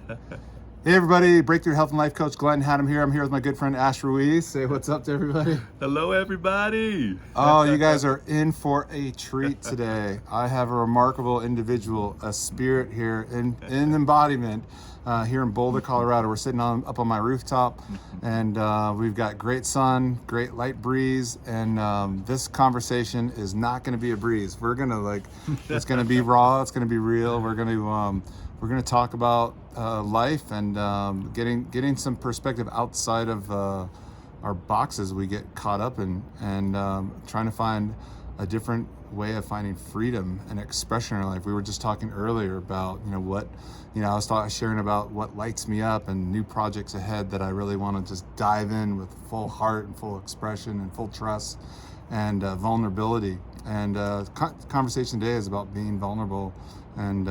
Hey everybody, Breakthrough Health and Life Coach Glenn Hattem here. I'm here with my good friend Ash Ruiz. Say what's up to everybody. Hello, everybody. Oh, you guys are in for a treat today. I have a remarkable individual, a spirit here in embodiment here in Boulder, Colorado. We're sitting up on my rooftop, and we've got great sun, great light breeze, and this conversation is not going to be a breeze. We're gonna it's going to be raw. It's going to be real. We're going to talk about life and getting some perspective outside of our boxes we get caught up in, and trying to find a different way of finding freedom and expression in our life. We were just talking earlier about I was sharing about what lights me up and new projects ahead that I really want to just dive in with full heart and full expression and full trust and vulnerability. And conversation today is about being vulnerable and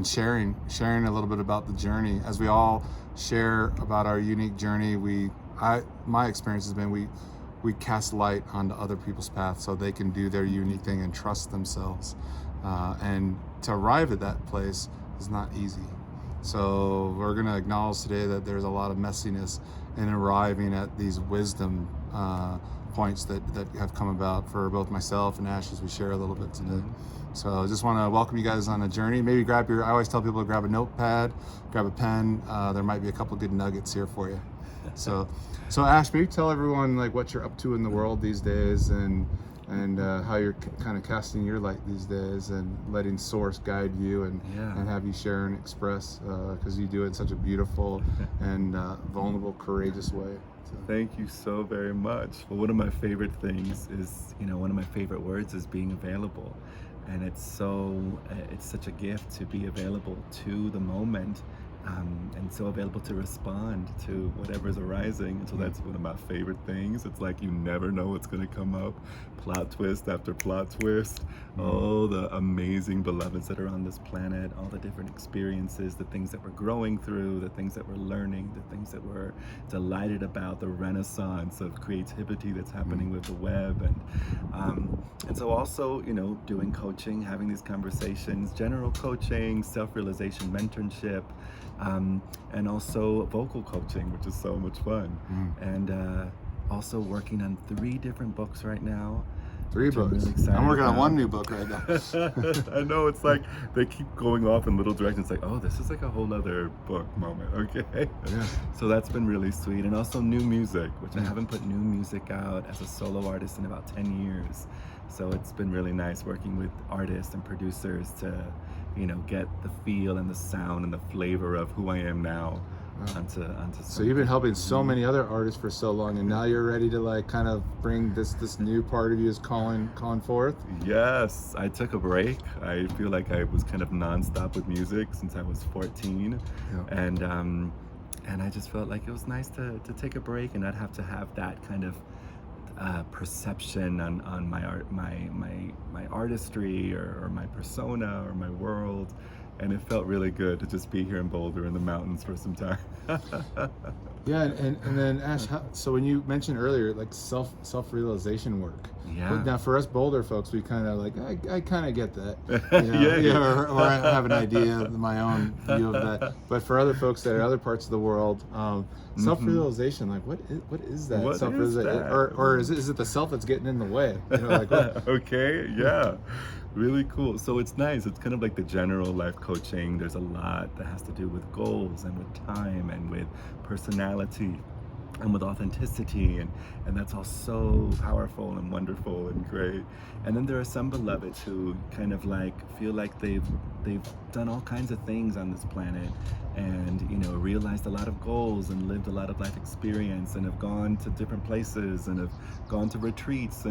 sharing a little bit about the journey. As we all share about our unique journey, my experience has been we cast light onto other people's paths so they can do their unique thing and trust themselves. And to arrive at that place is not easy. So we're going to acknowledge today that there's a lot of messiness in arriving at these wisdom points that have come about for both myself and Ash as we share a little bit today. So I just want to welcome you guys on a journey. Maybe I always tell people to grab a notepad, grab a pen. There might be a couple good nuggets here for you. So Ash, maybe tell everyone what you're up to in the world these days, and how you're kind of casting your light these days and letting Source guide you and have you share and express, because you do it in such a beautiful and vulnerable, courageous way. So. Thank you so very much. Well, one of my favorite things is, one of my favorite words is being available. And it's such a gift to be available to the moment, and so available to respond to whatever's arising. And so that's one of my favorite things. It's like you never know what's going to come up. Plot twist after plot twist. Oh, the amazing beloveds that are on this planet, all the different experiences, the things that we're growing through, the things that we're learning, the things that we're delighted about, the renaissance of creativity that's happening with the web. And so also, doing coaching, having these conversations, general coaching, self-realization mentorship, and also vocal coaching, which is so much fun. And also working on 3 different books right now. 3 books. Really I'm working on 1 new book right now. I know, it's like they keep going off in little directions. Like, oh, this is like a whole other book moment. Okay. Yeah. So that's been really sweet. And also new music, which I haven't put new music out as a solo artist in about 10 years. So it's been really nice working with artists and producers to, get the feel and the sound and the flavor of who I am now. Onto so you've been helping so many other artists for so long, and now you're ready to kind of bring this new part of you is calling forth. Yes, I took a break. I feel like I was kind of nonstop with music since I was 14, and I just felt like it was nice to take a break and not have to have that kind of perception on my art, my artistry or my persona or my world. And it felt really good to just be here in Boulder in the mountains for some time. Yeah, and then Ash, so when you mentioned earlier self-realization work, now for us Boulder folks, we kind of I kind of get that, or I have an idea of my own view of that. But for other folks that are other parts of the world, self-realization, what is that? What is that? Or is it the self that's getting in the way? Okay, yeah. Really cool. So it's nice. It's kind of like the general life coaching. There's a lot that has to do with goals and with time and with personality and with authenticity, and that's all so powerful and wonderful and great. And then there are some beloveds who kind of feel like they've done all kinds of things on this planet, and realized a lot of goals and lived a lot of life experience and have gone to different places and have gone to retreats,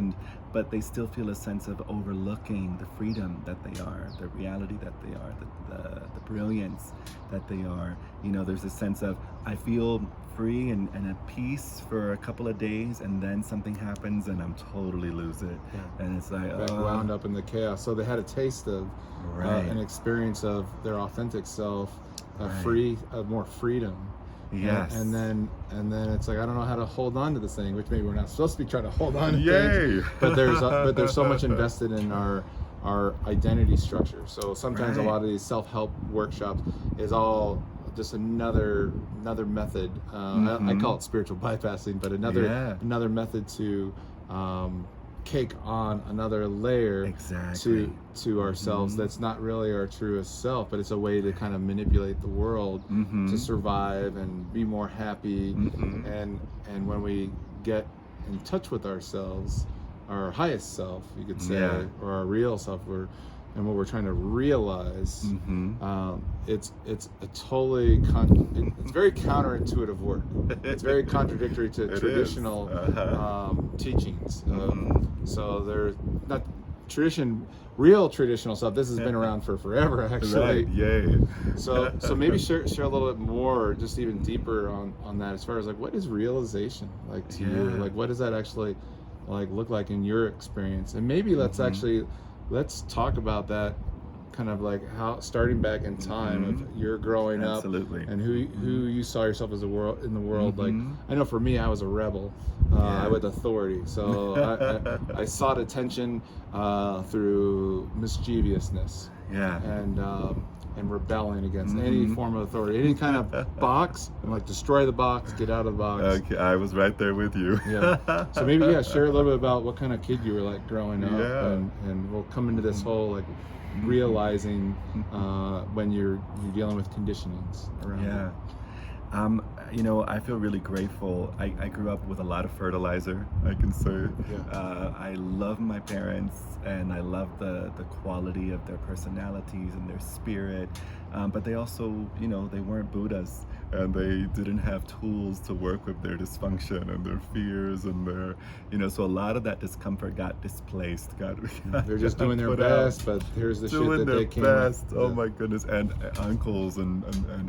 but they still feel a sense of overlooking the freedom that they are, the reality that they are, the brilliance that they are. There's a sense of, I feel free and at peace for a couple of days, and then something happens and I'm totally lose it. And it's like wound up in the chaos. So they had a taste of an experience of their authentic self, more freedom. Yes. And then it's like, I don't know how to hold on to this thing, which maybe we're not supposed to be trying to hold on to things. But there's so much invested in our identity structure. So sometimes a lot of these self-help workshops is all just another method. I call it spiritual bypassing, but another method to cake on another layer to ourselves that's not really our truest self, but it's a way to kind of manipulate the world to survive and be more happy. And when we get in touch with ourselves, our highest self, you could say, or our real self, and what we're trying to realize, it's a totally it's very counterintuitive work. It's very contradictory to traditional teachings. So there's not real traditional stuff. This has been around for forever, actually. Right. Yay. So maybe share a little bit more, just even deeper on that, as far as like, what is realization like to you? Like, what does that actually like look like in your experience? And maybe let's talk about that, kind of like how starting back in time of your growing up and who you saw yourself as in the world. Like, I know for me, I was a rebel with authority, so I sought attention through mischievousness and rebelling against any form of authority, any kind of box, and like destroy the box, get out of the box. Okay, I was right there with you. So maybe share a little bit about what kind of kid you were like growing up, and we'll come into this whole like realizing when you're dealing with conditionings around it. You know, I feel really grateful. I grew up with a lot of fertilizer, I can say. I love my parents, and I love the quality of their personalities and their spirit. But they also, you know, they weren't Buddhas, and they didn't have tools to work with their dysfunction and their fears and their, you know, so a lot of that discomfort got displaced. They're just doing their best, but here's the shit that they came with. Oh my goodness. And uncles and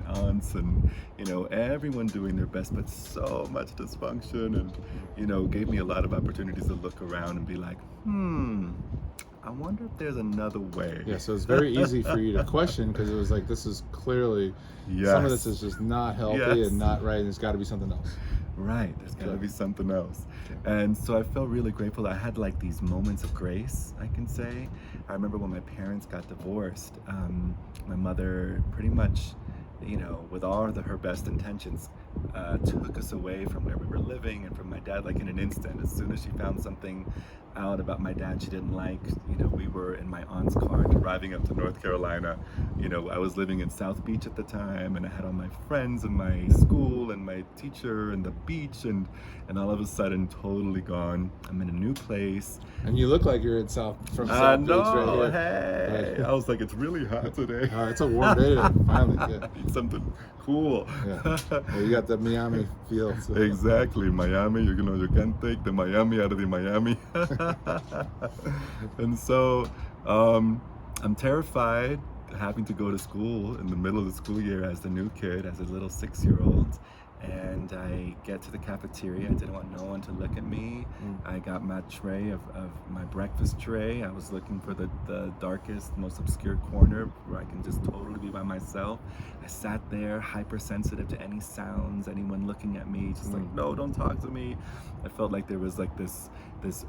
aunts and, you know, everyone doing their best, but so much dysfunction, and, you know, gave me a lot of opportunities to look around and be like, I wonder if there's another way. Yeah, so it's very easy for you to question, because it was like, this is clearly, some of this is just not healthy and not right, and there's got to be something else. Right, there's got to be something else. And so I felt really grateful. I had like these moments of grace, I can say. I remember when my parents got divorced, my mother pretty much, you know, with all of her best intentions, took us away from where we were living and from my dad, like in an instant. As soon as she found something out about my dad she didn't like, you know, we were in my aunt's car driving up to North Carolina. You know, I was living in South Beach at the time, and I had all my friends and my school and my teacher and the beach, and all of a sudden totally gone. I'm in a new place. And you look like you're in South Beach right here. Hey, I was like, it's really hot today. It's a warm day today, finally. Need something cool. Well, you got the Miami feel. So. Exactly, Miami. You know, you can't take the Miami out of the Miami. And so I'm terrified having to go to school in the middle of the school year as the new kid, as a little 6-year-old. And I get to the cafeteria. I didn't want no one to look at me. I got my tray of my breakfast tray. I was looking for the darkest, most obscure corner where I can just totally be by myself. I sat there, hypersensitive to any sounds, anyone looking at me, just like, no, don't talk to me. I felt like there was like this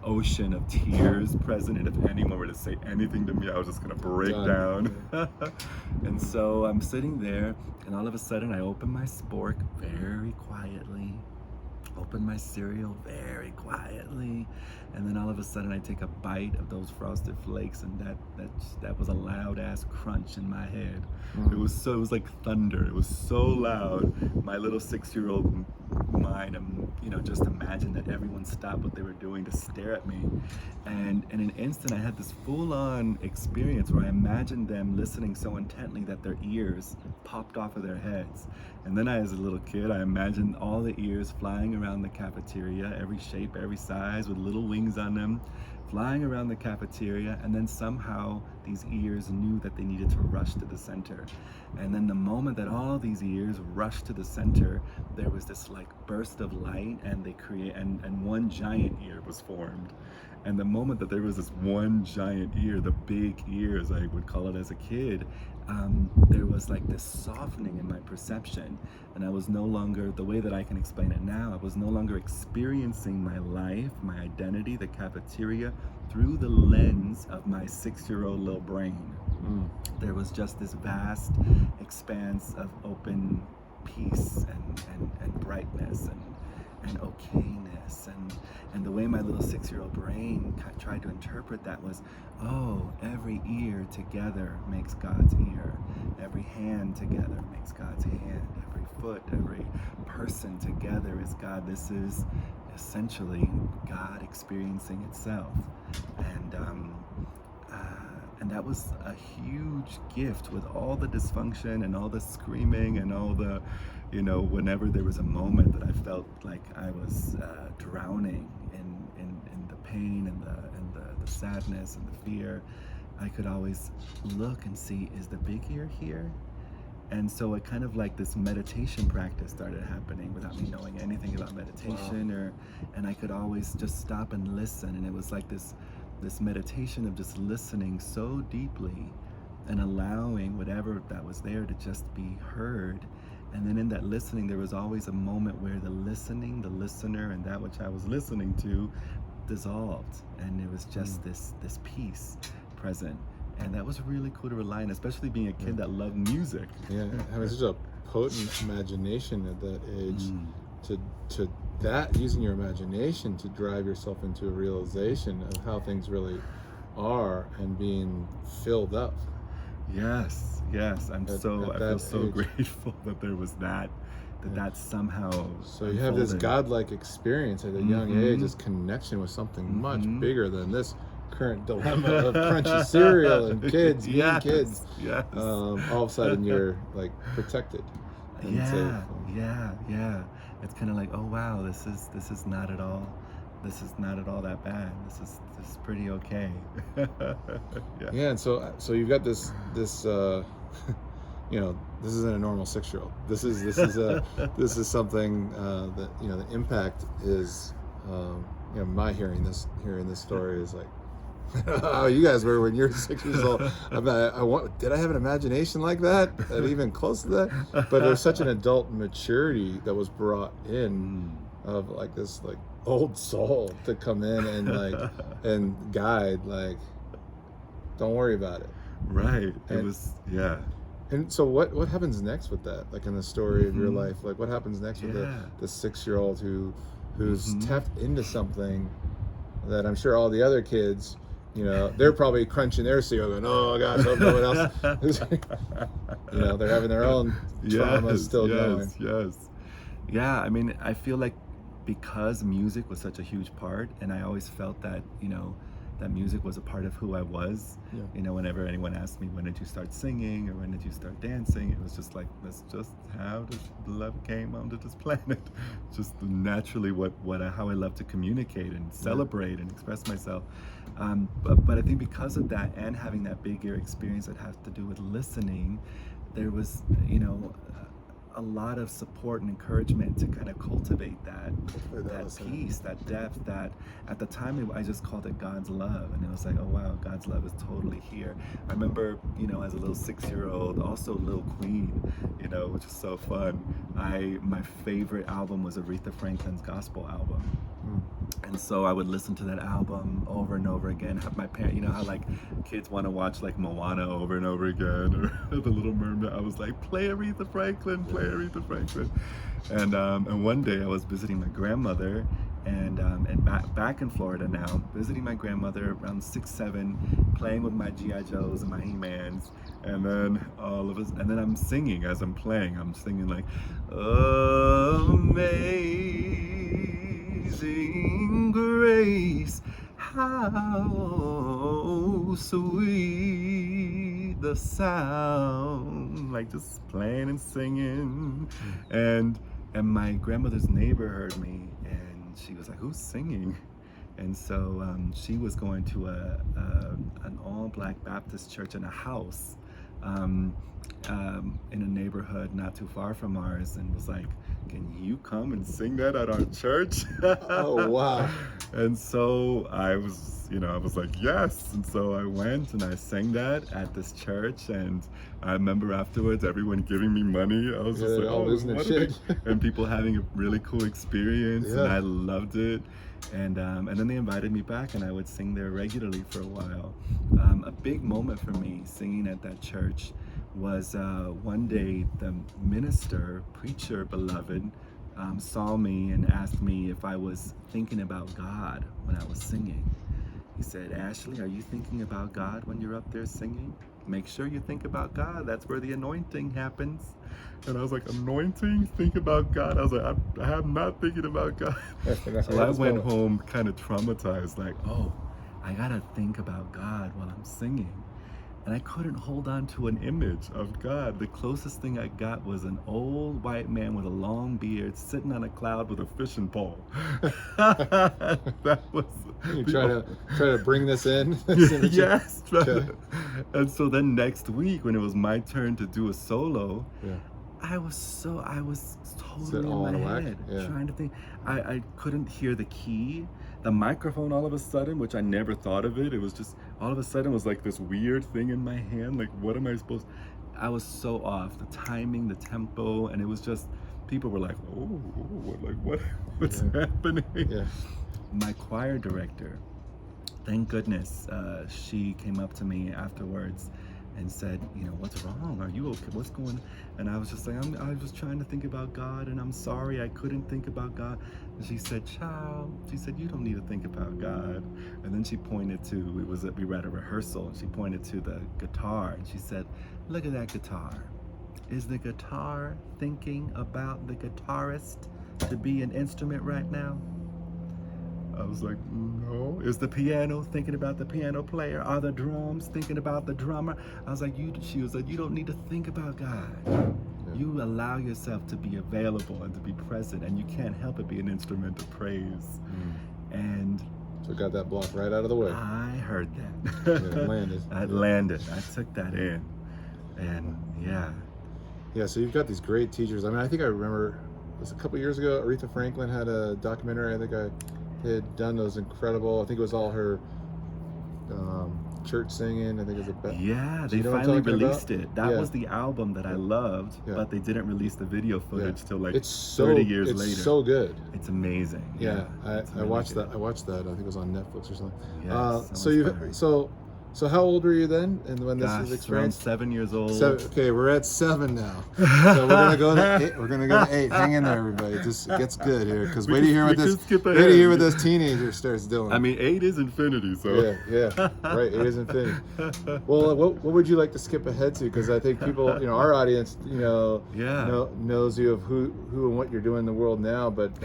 ocean of tears present, and if anyone were to say anything to me, I was just gonna break down. And so I'm sitting there, and all of a sudden I open my spork very quietly, open my cereal very quietly, and then all of a sudden I take a bite of those frosted flakes, and that was a loud ass crunch in my head. It was like thunder. It was so loud. My little 6-year-old mind, you know, just imagine that everyone stopped what they were doing to stare at me, and in an instant I had this full-on experience where I imagined them listening so intently that their ears popped off of their heads. And then as a little kid, I imagined all the ears flying around the cafeteria, every shape, every size, with little wings on them, flying around the cafeteria, and then somehow these ears knew that they needed to rush to the center. And then the moment that all these ears rushed to the center, there was this like burst of light, and and one giant ear was formed. And the moment that there was this one giant ear, the big ear as I would call it as a kid, there was like this softening in my perception, and I was no longer, the way that I can explain it now, I was no longer experiencing my life, my identity, the cafeteria, through the lens of my 6-year-old little brain. There was just this vast expanse of open peace and brightness and okayness, and the way my little 6-year-old brain tried to interpret that was, oh, every ear together makes God's ear, every hand together makes God's hand, every foot, every person together is God. This is essentially God experiencing itself, and that was a huge gift, with all the dysfunction and all the screaming and all the, whenever there was a moment that I felt like I was drowning in the pain and the sadness and the fear, I could always look and see, is the big ear here? And so it kind of like this meditation practice started happening without me knowing anything about meditation. Wow. And I could always just stop and listen, and it was like this meditation of just listening so deeply and allowing whatever that was there to just be heard. And then in that listening, there was always a moment where the listening, the listener, and that which I was listening to dissolved, and it was just this peace present. And that was really cool to rely on, especially being a kid that loved music. Yeah, having such a potent imagination at that age, to that, using your imagination to drive yourself into a realization of how things really are and being filled up. Yes, I feel so age. grateful that there was that somehow. So you have this unfolded. godlike experience at a young age, this connection with something much bigger than this current dilemma of crunchy cereal and kids being kids. Yes. All of a sudden you're like protected and safe. Yeah. It's kind of like, oh wow, this is not at all that bad. This is pretty okay. Yeah, and so you've got this this isn't a normal 6-year-old. This is something that the impact is my hearing this story is like how you guys were when you're 6 years old. Did I have an imagination like that even close to that? But there's such an adult maturity that was brought in of like this like old soul to come in and like and guide, like, don't worry about it. Right. And so what happens next with that, like in the story of your life? Like what happens next with the 6-year-old who's tapped into something that I'm sure all the other kids, they're probably crunching their cereal going, oh gosh, I hope no one else they're having their own trauma still going. Yes. Yeah, I mean, I feel like because music was such a huge part, and I always felt that, that music was a part of who I was. Whenever anyone asked me, when did you start singing or when did you start dancing, it was just like, that's just how this love came onto this planet. Just naturally how I love to communicate and celebrate and express myself. But I think because of that, and having that big ear experience that has to do with listening, there was a lot of support and encouragement to kind of cultivate that peace, that depth, that at the time I just called it God's love, and it was like, oh wow, God's love is totally here. I remember, as a little 6-year-old, also Lil Queen, which is so fun. My favorite album was Aretha Franklin's gospel album. And so I would listen to that album over and over again. Have my parents, how like kids want to watch like Moana over and over again, or The Little Mermaid. I was like, play Aretha Franklin. And one day I was visiting my grandmother, and back in Florida now, visiting my grandmother around 6, 7, playing with my G.I. Joes and my He-Mans, and then and then I'm singing as I'm playing. I'm singing like, Amazing Grace, how sweet the sound, like just playing and singing. And my grandmother's neighbor heard me, and she was like, who's singing? And so she was going to an all-black Baptist church in a house in a neighborhood not too far from ours, and was like, can you come and sing that at our church? Oh, wow. And so I was, I was like, yes. And so I went and I sang that at this church. And I remember afterwards, everyone giving me money. I was just like, all losing their shit. And people having a really cool experience. Yeah. And I loved it. And then they invited me back, and I would sing there regularly for a while. A big moment for me singing at that church was one day the minister, preacher, beloved, saw me and asked me if I was thinking about God when I was singing. He said, Ashley, are you thinking about God when you're up there singing? Make sure you think about God. That's where the anointing happens. And I was like, anointing? Think about God? I was like, I'm not thinking about God. So I went home kind of traumatized, like, oh, I gotta think about God while I'm singing. And I couldn't hold on to an image of God. The closest thing I got was an old white man with a long beard sitting on a cloud with a fishing pole. That was... You try to bring this in? Yes. Okay. And so then next week, when it was my turn to do a solo, yeah. I was totally all in my whack? head, Yeah. trying to think. I couldn't hear the key. The microphone all of a sudden, which I never thought of it was just, all of a sudden was like this weird thing in my hand. Like, what am I supposed I was so off. The timing, the tempo, and it was just, people were like, what's happening? Yeah. My choir director, thank goodness, she came up to me afterwards and said, what's wrong? Are you okay? What's going on? And I was just like, I was trying to think about God, and I'm sorry I couldn't think about God. And she said, child, you don't need to think about God. And then she pointed to, we were at a rehearsal, and she pointed to the guitar, and she said, look at that guitar. Is the guitar thinking about the guitarist to be an instrument right now? I was like, no. Is the piano thinking about the piano player? Are the drums thinking about the drummer? I was like, she was like, you don't need to think about God. Yeah. You allow yourself to be available and to be present, and you can't help but be an instrument of praise. And so got that block right out of the way. I heard that. Yeah, it landed. I landed. I took that in. And yeah. Yeah, so you've got these great teachers. I mean, I think I remember, it was a couple years ago, Aretha Franklin had a documentary. I think they had done those incredible, I think it was all her church singing. I think it was they finally released it. That Yeah. was the album that I loved, Yeah. but they didn't release the video footage till like it's 30 years later. It's so good. It's amazing. Yeah, it's I really watched good. that. I watched that. I think it was on Netflix or something. Yes, So how old were you then, and when this was around experienced? 7 years old. Okay, we're at 7 now. So we're gonna go to 8. We're gonna go to 8. Hang in there, everybody. It just gets good here, because wait to hear what this teenager starts doing. I mean, 8 is infinity. So yeah, right. 8 is infinity. Well, what would you like to skip ahead to? Because I think people, our audience, knows you of who and what you're doing in the world now. But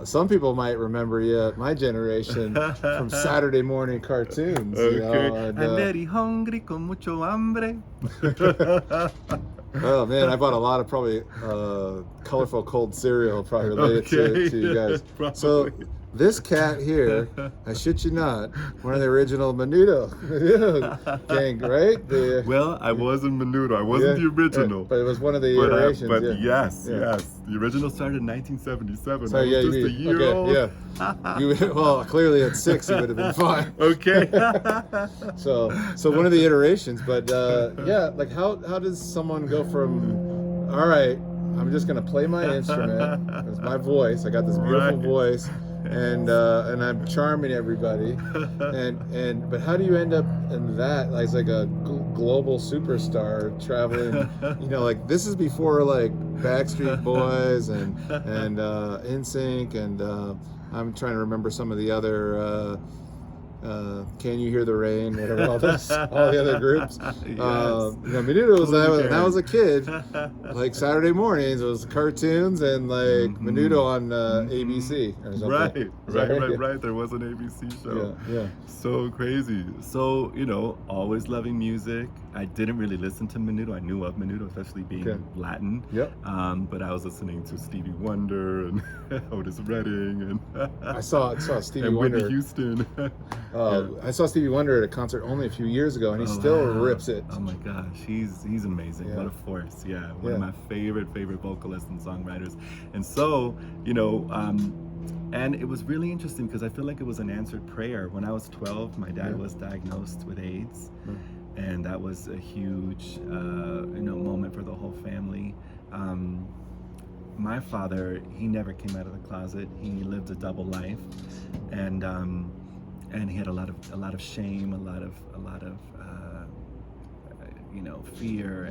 some people might remember you, my generation, from Saturday morning cartoons. Okay. I'm very hungry, con mucho hambre. Oh man, I bought a lot of probably colorful cold cereal, probably related to you guys. Probably. So this cat here, I shit you not, one of the original Menudo gang, right? Well, I wasn't Menudo. I wasn't the original. But it was one of the iterations. But yes. The original started in 1977. So, I was just a year old. Yeah. Well, clearly at 6 you would have been fine. Okay. So one of the iterations, but like how does someone go from, all right, I'm just gonna play my instrument, it's my voice, I got this beautiful voice, and I'm charming everybody, but how do you end up in that as like a global superstar traveling? Like this is before like Backstreet Boys and NSYNC, and I'm trying to remember some of the other. Can You Hear the Rain? Whatever, all the other groups. Menudo was when I was a kid. Like Saturday mornings, it was cartoons and like Menudo on ABC or something. Right. There was an ABC show. Yeah. So crazy. So always loving music. I didn't really listen to Menudo. I knew of Menudo, especially being Latin. Yep. But I was listening to Stevie Wonder and Otis Redding and I saw Stevie and Wonder. Whitney Houston. I saw Stevie Wonder at a concert only a few years ago, and he Oh, still wow. rips it. Oh my gosh, he's amazing. Yeah. What a force. Yeah, one Yeah. of my favorite vocalists and songwriters. And so, and it was really interesting because I feel like it was an answered prayer. When I was 12, my dad was diagnosed with AIDS, and that was a huge, moment for the whole family. My father, he never came out of the closet. He lived a double life, and he had a lot of shame, a lot of fear,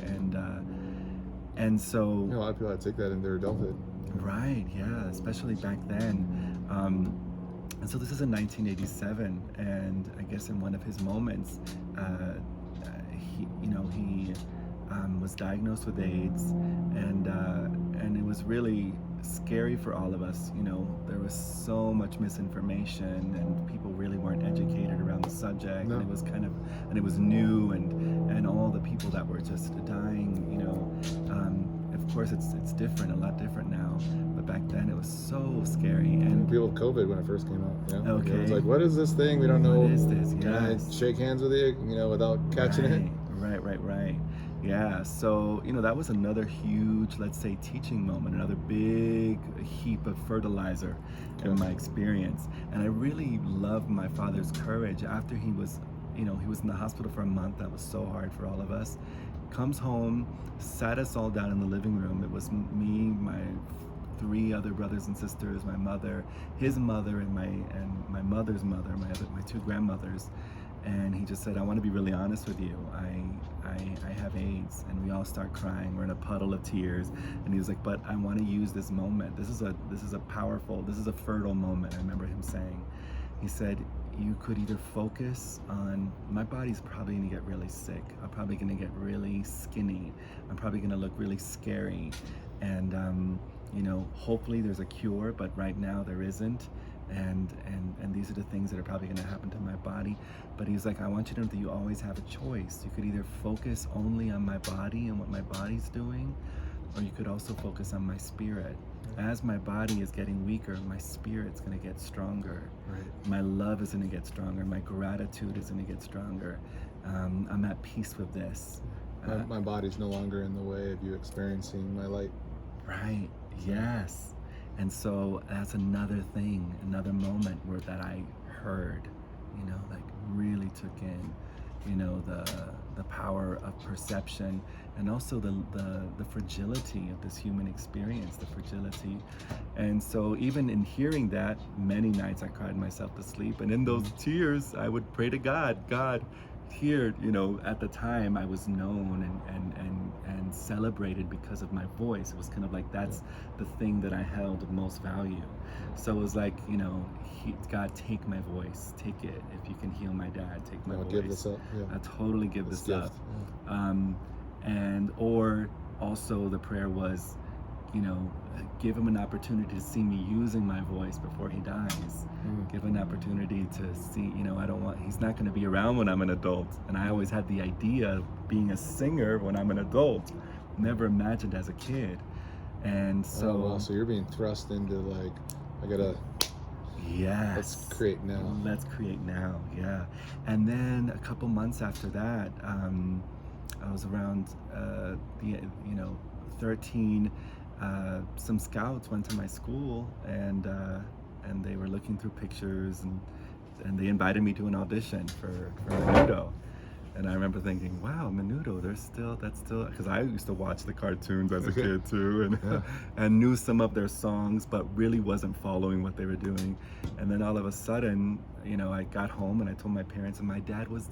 and so A lot of people had to take that in their adulthood. right, yeah, especially back then. And so this is in 1987, and I guess in one of his moments, he was diagnosed with AIDS, and it was really scary for all of us. There was so much misinformation, and people really weren't educated around the subject, No. and it was new, and all the people that were just dying. Of course, it's different, a lot different now, but back then it was so scary. And People with COVID when it first came out. Yeah. Okay. It was like, what is this thing? We don't know. What is this? Can I Yes. shake hands with you? Without catching it. Right. Yeah, so that was another huge, let's say, teaching moment, another big heap of fertilizer in my experience. And I really loved my father's courage after he was in the hospital for a month. That was so hard for all of us. Comes home, sat us all down in the living room. It was me, my 3 other brothers and sisters, my mother, his mother, and my mother's mother, my 2 grandmothers. And he just said, I want to be really honest with you. I have AIDS. And we all start crying. We're in a puddle of tears. And he was like, but I want to use this moment. This is a fertile moment. I remember him saying, he said, you could either focus on, my body's probably going to get really sick. I'm probably going to get really skinny. I'm probably going to look really scary. And, hopefully there's a cure, but right now there isn't. And these are the things that are probably going to happen to my body. But he's like, I want you to know that you always have a choice. You could either focus only on my body and what my body's doing, or you could also focus on my spirit. As my body is getting weaker, my spirit's going to get stronger. Right. My love is going to get stronger. My gratitude is going to get stronger. I'm at peace with this. My body's no longer in the way of you experiencing my light. Right. Yes. And so that's another thing, another moment that I heard, really took in, the power of perception, and also the fragility of this human experience, the fragility. And so even in hearing that, many nights I cried myself to sleep, and in those tears I would pray to God, here, at the time I was known and celebrated because of my voice. It was kind of like that's the thing that I held of most value. So it was like, God, take my voice, take it. If you can heal my dad, take my voice. Give this up. Yeah. I totally give this up. Yeah. Or also the prayer was, give him an opportunity to see me using my voice before he dies. Give an opportunity to see, he's not going to be around when I'm an adult. And I always had the idea of being a singer when I'm an adult. Never imagined as a kid. And so... Oh, wow. So you're being thrust into Yes. Let's create now. Let's create now, yeah. And then a couple months after that, I was around 13. Some scouts went to my school, and they were looking through pictures, and they invited me to an audition for Menudo. And I remember thinking, wow, Menudo, that's still, because I used to watch the cartoons as a kid too, and knew some of their songs, but really wasn't following what they were doing. And then all of a sudden, I got home and I told my parents, and my dad was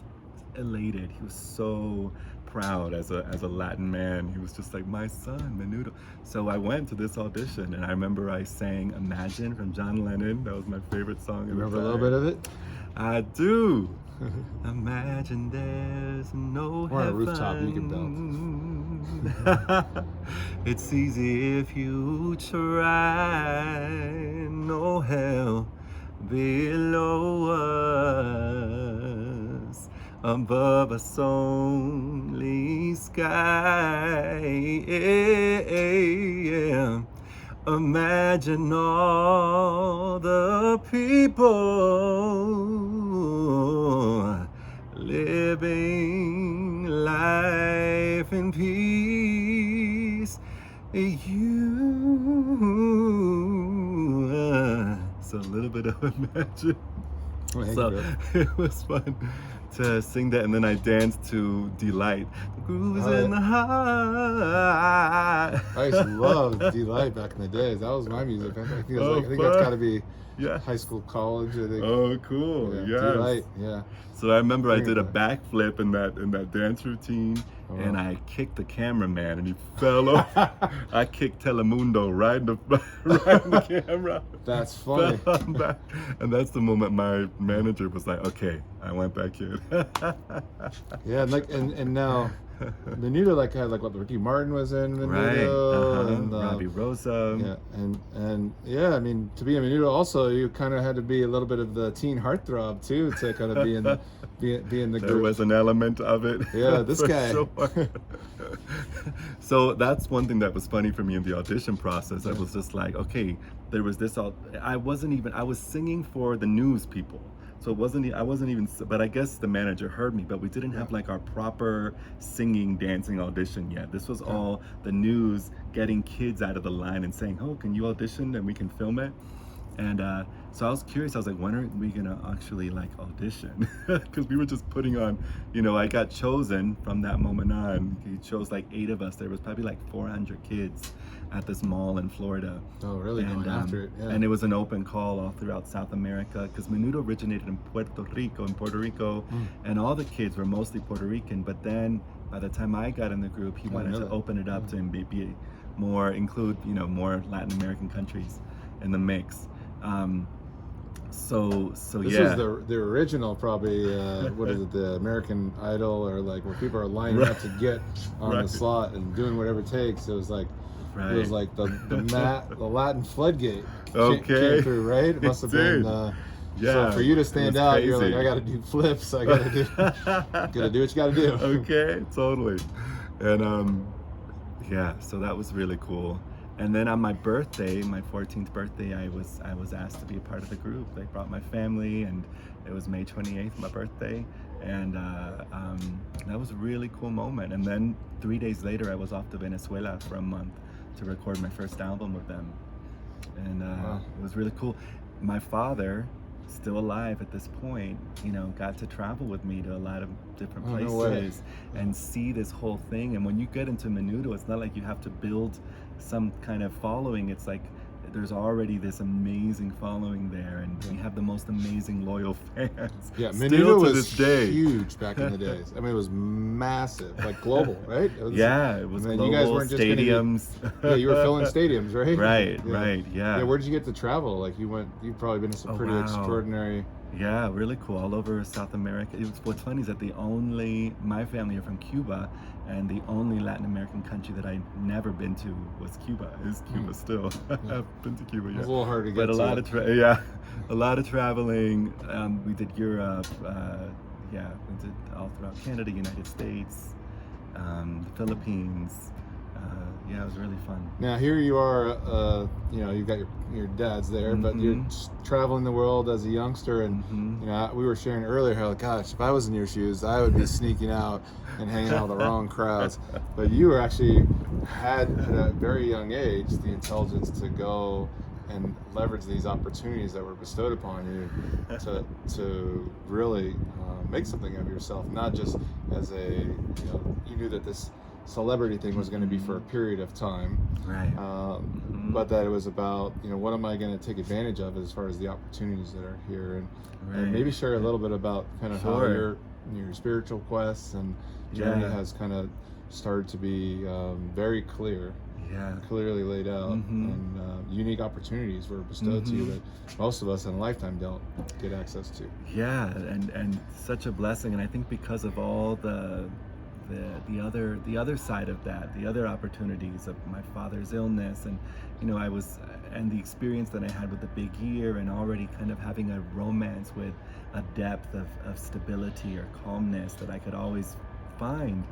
elated. He was so proud as a Latin man. He was just like, my son, Menudo. So I went to this audition, and I remember I sang Imagine from John Lennon. That was my favorite song. Remember a little bit of it? I do. Imagine there's no Or on a heaven. rooftop, you can belt. It's easy if you try. No hell below us, above us only sky. Yeah. Imagine all the people living life in peace. So a little bit of Imagine. So it was fun to sing that, and then I danced to Delight. The groove is in the heart. I used to love Delight back in the days. That was my music. I think, I think that's got to be high school, college. I think. Oh, cool. Yeah, Yes. Delight. Yeah. So I remember I did a backflip in that dance routine, and I kicked the cameraman, and he fell off. I kicked Telemundo right in the camera. That's funny. And that's the moment my manager was like, "Okay, I went back in." Yeah, and now Menudo had what Ricky Martin was in Menudo, right? and Robbie Rosa. Yeah, and I mean, to be a Menudo also, you kind of had to be a little bit of the teen heartthrob too to kind of be in the group. There was an element of it. Yeah, this guy. Sure. So that's one thing that was funny for me in the audition process. I was just like, okay, there was this. I was singing for the news people. So I wasn't even, but I guess the manager heard me, but we didn't have our proper singing, dancing audition yet. This was all the news getting kids out of the line and saying, oh, can you audition and we can film it? And so I was curious. I was like, when are we gonna actually audition? Because we were just putting on, I got chosen from that moment on. He chose 8 of us. There was probably 400 kids at this mall in Florida. Oh, really? And, going after it. Yeah. And it was an open call all throughout South America, because Menudo originated in Puerto Rico, and all the kids were mostly Puerto Rican. But then by the time I got in the group, he wanted to open it up to be more, include more Latin American countries in the mix. So this yeah. was the original, probably what is it, the American Idol, or where people are lining up to get on the slot and doing whatever it takes. It was it was the Latin floodgate came through, right? It must have been. So for you to stand out, crazy. You're like, I got to do flips. I got to do what you got to do. Okay, totally. And so that was really cool. And then on my birthday, my 14th birthday, I was asked to be a part of the group. They brought my family, and it was May 28th, my birthday, and that was a really cool moment. And then 3 days later, I was off to Venezuela for a month to record my first album with them, and it was really cool. My father, still alive at this point, got to travel with me to a lot of different places and see this whole thing. And when you get into Menudo, it's not like you have to build some kind of following. It's there's already this amazing following there, and we have the most amazing loyal fans. Yeah, Menudo was huge back in the days. I mean, it was massive, global, right? It was global. You guys weren't just stadiums. You were filling stadiums, right? Right, yeah. Where did you get to travel? You've probably been to some pretty extraordinary. Yeah, really cool. All over South America. What's funny is that my family are from Cuba, and the only Latin American country that I've never been to was Cuba. Is Cuba still? I've been to Cuba, yeah. It's a little hard to get but to. A lot of traveling. We did Europe. We did all throughout Canada, United States, the Philippines. It was really fun. Now here you are, you've got your dad's there, but you're traveling the world as a youngster, and we were sharing earlier how, gosh, if I was in your shoes, I would be sneaking out and hanging out with the wrong crowds. But you were actually had at a very young age the intelligence to go and leverage these opportunities that were bestowed upon you to really make something of yourself, not just as you knew that this celebrity thing was going to be for a period of time, right? But that it was about what am I going to take advantage of as far as the opportunities that are here, and maybe share a little bit about kind of how your spiritual quests and journey has kind of started to be very clearly laid out, and unique opportunities were bestowed to you that most of us in a lifetime don't get access to. Yeah, and such a blessing, and I think because of all the other side of that, the other opportunities of my father's illness, and and the experience that I had with the big year, and already kind of having a romance with a depth of stability or calmness that I could always find.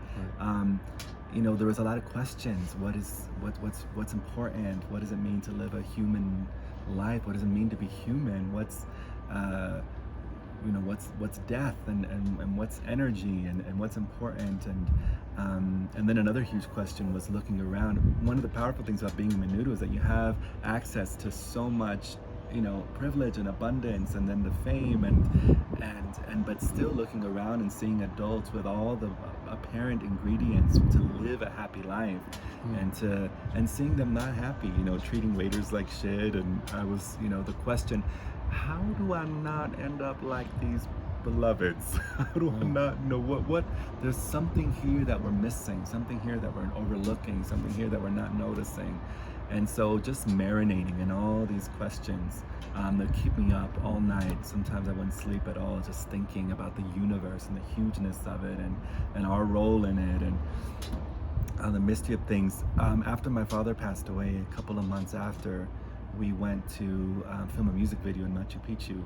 there was a lot of questions. What's important? What does it mean to live a human life? What does it mean to be human? What's death, and what's energy, and what's important, and then another huge question was looking around. One of the powerful things about being a menudo is that you have access to so much privilege and abundance, and then the fame, and but still looking around and seeing adults with all the apparent ingredients to live a happy life, and seeing them not happy, treating waiters like shit. And I was, the question, how do I not end up like these beloveds? How do I not what there's something here that we're missing, something here that we're overlooking, something here that we're not noticing. And so just marinating in all these questions that keep me up all night. Sometimes I wouldn't sleep at all, just thinking about the universe and the hugeness of it, and our role in it, and the mystery of things. After my father passed away, a couple of months after, we went to film a music video in Machu Picchu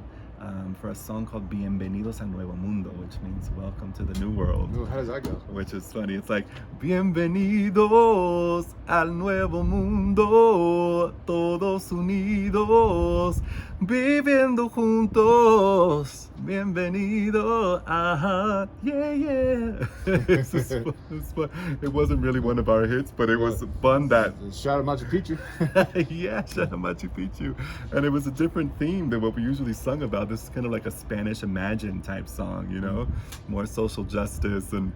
for a song called Bienvenidos al Nuevo Mundo, which means welcome to the new world. Ooh, how does that go? Which is funny. It's like, Bienvenidos al Nuevo Mundo, todos unidos, viviendo juntos, bienvenido, aha, yeah. It's fun. It wasn't really one of our hits, but it was fun that... Shout out Machu Picchu. Yeah, shout out Machu Picchu. And it was a different theme than what we usually sung about. This is kind of like a Spanish Imagine type song, more social justice. And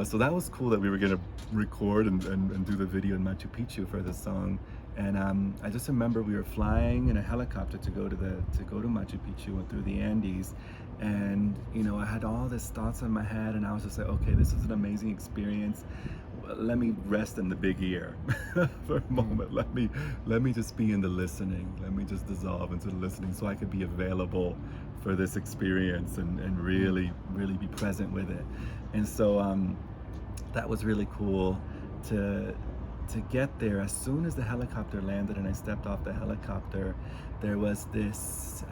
so that was cool that we were going to record and do the video in Machu Picchu for this song. And I just remember we were flying in a helicopter to go to Machu Picchu and through the Andes. And I had all these thoughts in my head, and I was just like, okay, this is an amazing experience. Let me rest in the big ear for a moment. Let me just be in the listening. Let me just dissolve into the listening, so I could be available for this experience and really be present with it. And so that was really cool to get there. As soon as the helicopter landed and I stepped off the helicopter, there was this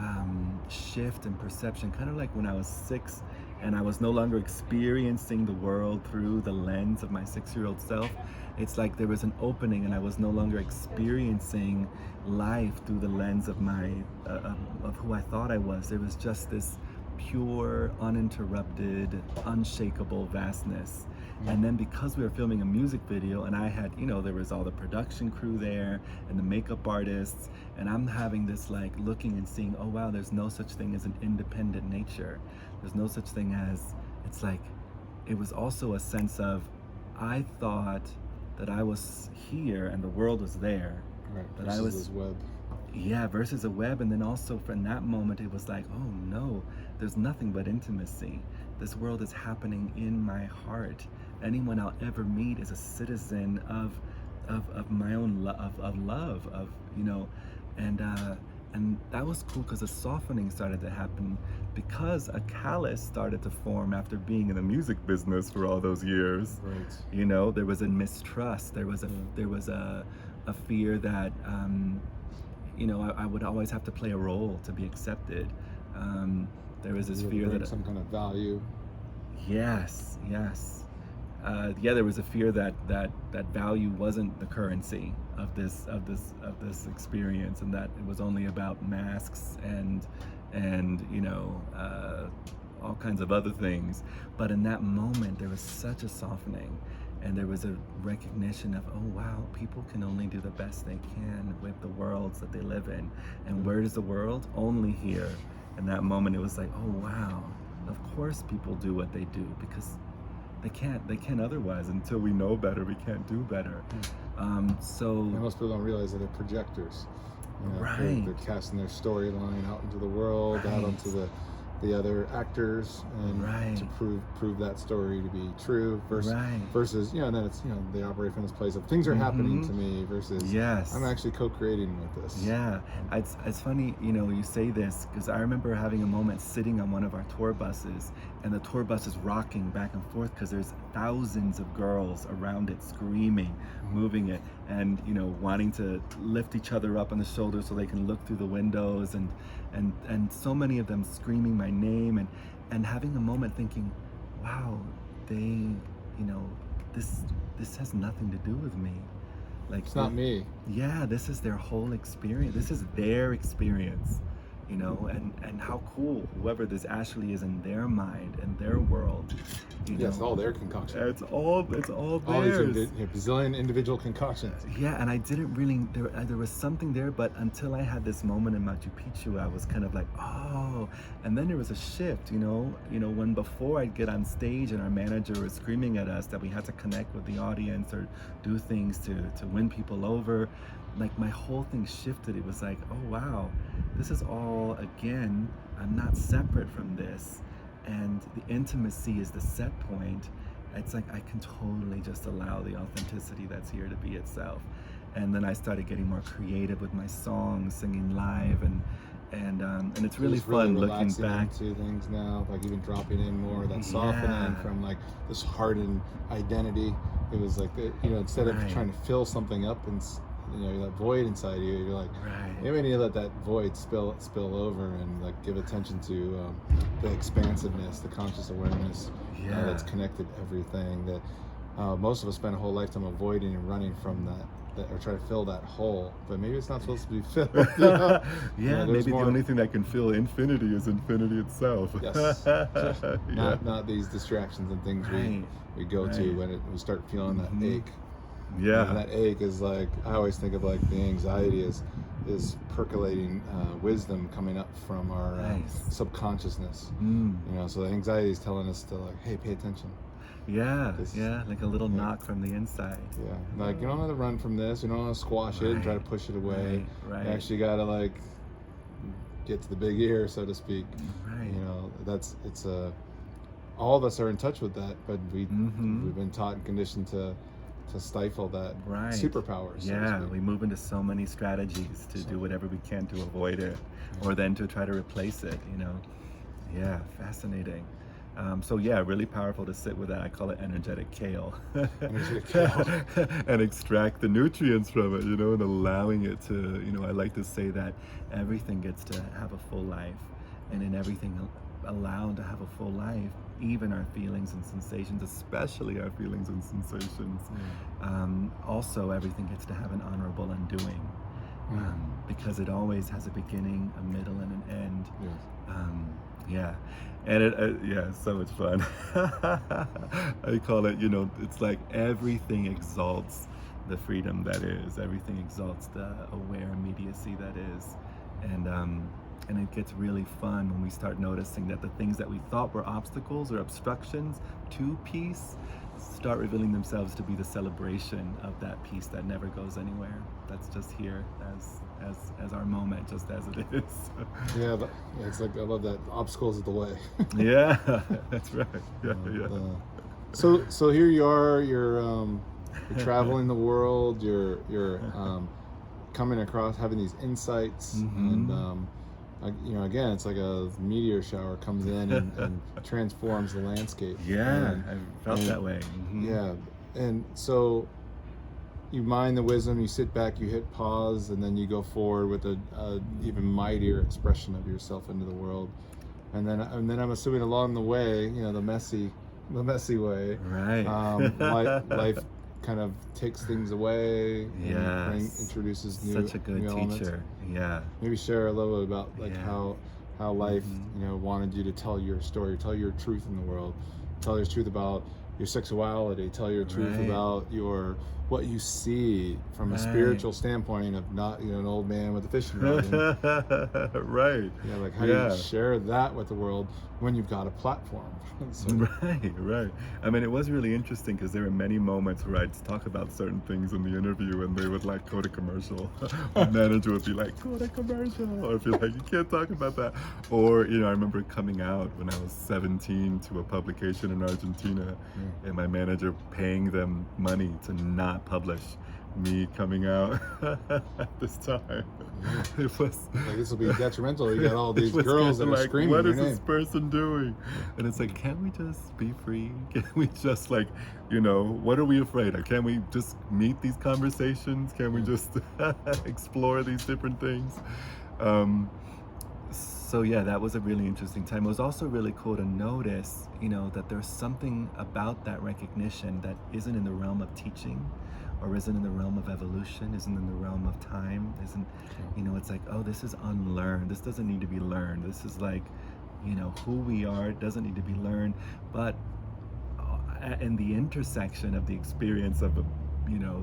shift in perception, kind of like when I was 6 and I was no longer experiencing the world through the lens of my 6-year-old self. It's like there was an opening, and I was no longer experiencing life through the lens of my of who I thought I was. There was just this pure, uninterrupted, unshakable vastness. And then because we were filming a music video, and I had, there was all the production crew there and the makeup artists, and I'm having this like looking and seeing, oh wow, there's no such thing as an independent nature. There's no such thing as, it's like, it was also a sense of, I thought that I was here and the world was there. Right, that versus I was this web. Yeah, versus a web. And then also from that moment, it was like, oh no, there's nothing but intimacy. This world is happening in my heart. Anyone I'll ever meet is a citizen of my own love, and that was cool, because a softening started to happen, because a callus started to form after being in the music business for all those years. Right. There was a mistrust. There was a fear that I would always have to play a role to be accepted. There was this fear that some kind of value. Yes. There was a fear that value wasn't the currency of this experience, and that it was only about masks and all kinds of other things. But in that moment, there was such a softening, and there was a recognition of, oh wow, people can only do the best they can with the worlds that they live in. And where is the world? Only here. In that moment, it was like, oh wow, of course people do what they do, because they can't otherwise. Until we know better, we can't do better. So most people don't realize that they're projectors. Right. They're casting their storyline out into the world, out onto the other actors, and to prove that story to be true, versus then it's they operate from this place of things are happening to me, versus I'm actually co-creating with this. It's funny you say this, because I remember having a moment sitting on one of our tour buses, and the tour bus is rocking back and forth because there's thousands of girls around it screaming, moving it, and wanting to lift each other up on the shoulders so they can look through the windows, and so many of them screaming my name, and having a moment thinking, wow, they this this has nothing to do with me. Like, It's not me. yeah, this is their whole experience. This is their experience, you know, and how cool whoever this Ashley is in their mind and their world. Yeah, it's all their concoction. It's all All theirs. these bazillion individual concoctions. Yeah, and I didn't really, there was something there, but until I had this moment in Machu Picchu, I was kind of like, oh, and then there was a shift, you know, when before I'd get on stage and our manager was screaming at us that we had to connect with the audience or do things to win people over, like my whole thing shifted. It was like, oh wow, this is all, again, I'm not separate from this. And the intimacy is the set point. It's like I can totally just allow the authenticity that's here to be itself. And then I started getting more creative with my songs, singing live, and it's really fun looking back to things now, like even dropping in more of that softening from like this hardened identity. It was like, you know, instead of trying to fill something up and, you know, that void inside you, you're like, maybe I need to let that void spill over and like give attention to the expansiveness, the conscious awareness that's connected to everything. That most of us spend a whole lifetime avoiding and running from that, or try to fill that hole, but maybe it's not supposed to be filled. You know? Maybe the only thing that can fill infinity is infinity itself. Yes. Not these distractions and things we go to when we start feeling that ache. Yeah. And that ache is like, I always think of like the anxiety is percolating wisdom coming up from our subconsciousness. You know, so the anxiety is telling us to like, hey, pay attention. Yeah, like a little knock from the inside. Yeah, like you don't have to run from this. You don't want to squash it and try to push it away. You actually got to like get to the big ear, so to speak. You know, it's all of us are in touch with that, but we've been taught and conditioned to stifle that superpower. So we move into so many strategies to do whatever we can to avoid it, or then to try to replace it, you know. Yeah, fascinating. So yeah, really powerful to sit with that. I call it energetic kale. And extract the nutrients from it, you know, and allowing it to, you know, I like to say that everything gets to have a full life, and in everything allowed to have a full life, even our feelings and sensations, especially our feelings and sensations. Also, everything gets to have an honorable undoing, because it always has a beginning, a middle, and an end. And it so much fun. I call it, you know, it's like everything exalts the freedom that is. Everything exalts the aware immediacy that is. And it gets really fun when we start noticing that the things that we thought were obstacles or obstructions to peace start revealing themselves to be the celebration of that peace that never goes anywhere. That's just here as our moment, just as it is. It's like, I love that. Obstacles are the way. That's right. So here you are. You're traveling the world. You're coming across, having these insights, and you know, again, it's like a meteor shower comes in and transforms the landscape. I felt that way. And so you mine the wisdom, you sit back, you hit pause, and then you go forward with a even mightier expression of yourself into the world. And then I'm assuming along the way, you know, the messy way, life kind of takes things away, and introduces new, such a good new teacher. elements. Maybe share a little bit about like how life, you know, wanted you to tell your story, tell your truth in the world, tell your truth about your sexuality, tell your truth about what you see from a spiritual standpoint of not, you know, an old man with a fishing rod. Like how do you share that with the world when you've got a platform? Right. I mean, it was really interesting because there were many moments where I'd talk about certain things in the interview and they would like go to commercial. My manager would be like, go to commercial, or be like, you can't talk about that. Or, you know, I remember coming out when I was 17 to a publication in Argentina, and my manager paying them money to not publish me coming out at this time. It was like, this will be detrimental. You got all these girls that are like, screaming what your is name. This person doing? And it's like, can't we just be free? Can we just, like, you know, what are we afraid of? Can we just meet these conversations? Can we just explore these different things? So yeah, that was a really interesting time. It was also really cool to notice, that there's something about that recognition that isn't in the realm of teaching, or isn't in the realm of evolution, isn't in the realm of time, isn't, it's like, oh, this is unlearned. This doesn't need to be learned. This is like, who we are. It doesn't need to be learned. But in the intersection of the experience of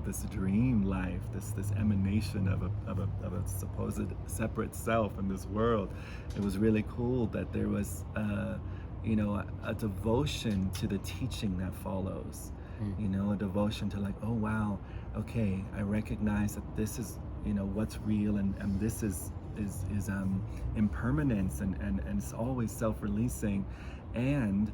this dream life, this emanation of a supposed separate self in this world, it was really cool that there was a devotion to the teaching that follows. A devotion to like, oh wow, okay, I recognize that this is what's real, and this is impermanence, and it's always self-releasing, and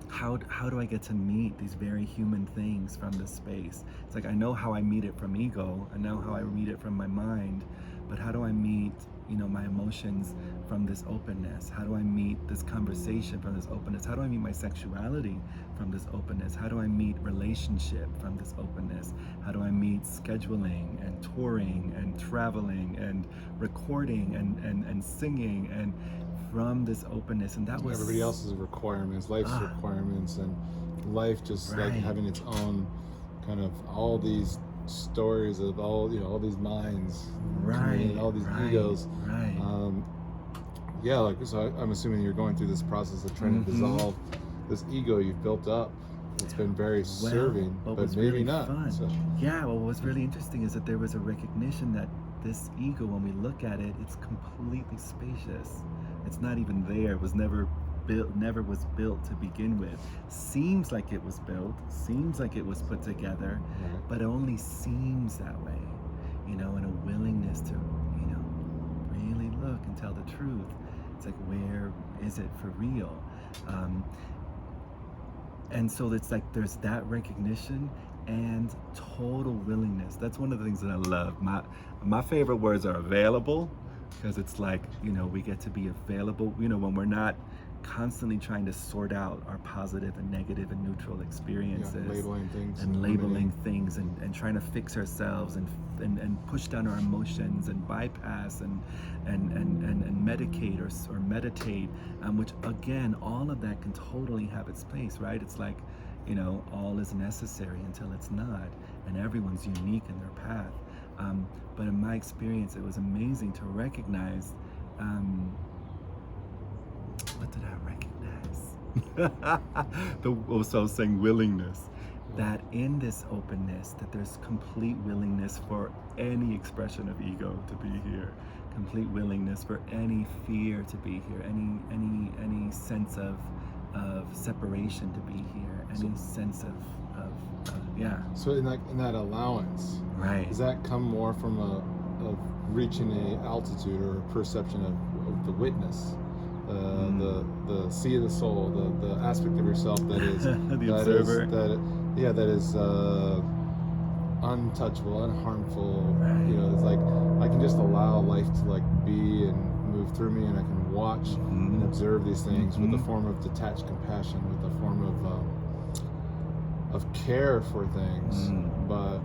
how do I get to meet these very human things from this space? It's like, I know how I meet it from ego, I know how I meet it from my mind, but how do I meet my emotions from this openness? How do I meet this conversation from this openness? How do I meet my sexuality from this openness? How do I meet relationship from this openness? How do I meet scheduling and touring and traveling and recording and singing and from this openness? And that was everybody else's requirements, life's requirements, and life just like having its own kind of all these stories of all these minds, and all these egos. So I'm assuming you're going through this process of trying to dissolve this ego you've built up. It's been very serving, but maybe really not. Fun. So. Yeah, well, what's really interesting is that there was a recognition that this ego, when we look at it, it's completely spacious. It's not even there. It was never was built to begin with. Seems like it was built, seems like it was put together, but it only seems that way, and a willingness to, really look and tell the truth. It's like, where is it for real? And so it's like there's that recognition and total willingness. That's one of the things that I love. My favorite words are available, because it's like, we get to be available, when we're not constantly trying to sort out our positive and negative and neutral experiences, labeling things and trying to fix ourselves and push down our emotions and bypass and medicate or meditate, which again, all of that can totally have its place, right? It's like, all is necessary until it's not, and everyone's unique in their path. But in my experience, it was amazing to recognize, what did I recognize? So I was saying willingness, that in this openness, that there's complete willingness for any expression of ego to be here, complete willingness for any fear to be here, any sense of separation to be here, any sense of So in that allowance, does that come more from of reaching a altitude or a perception of the witness, the sea of the soul, the aspect of yourself that is the observer, that is untouchable, unharmful. It's like I can just allow life to like be and move through me, and I can watch and observe these things with a form of detached compassion, with a form of care for things, but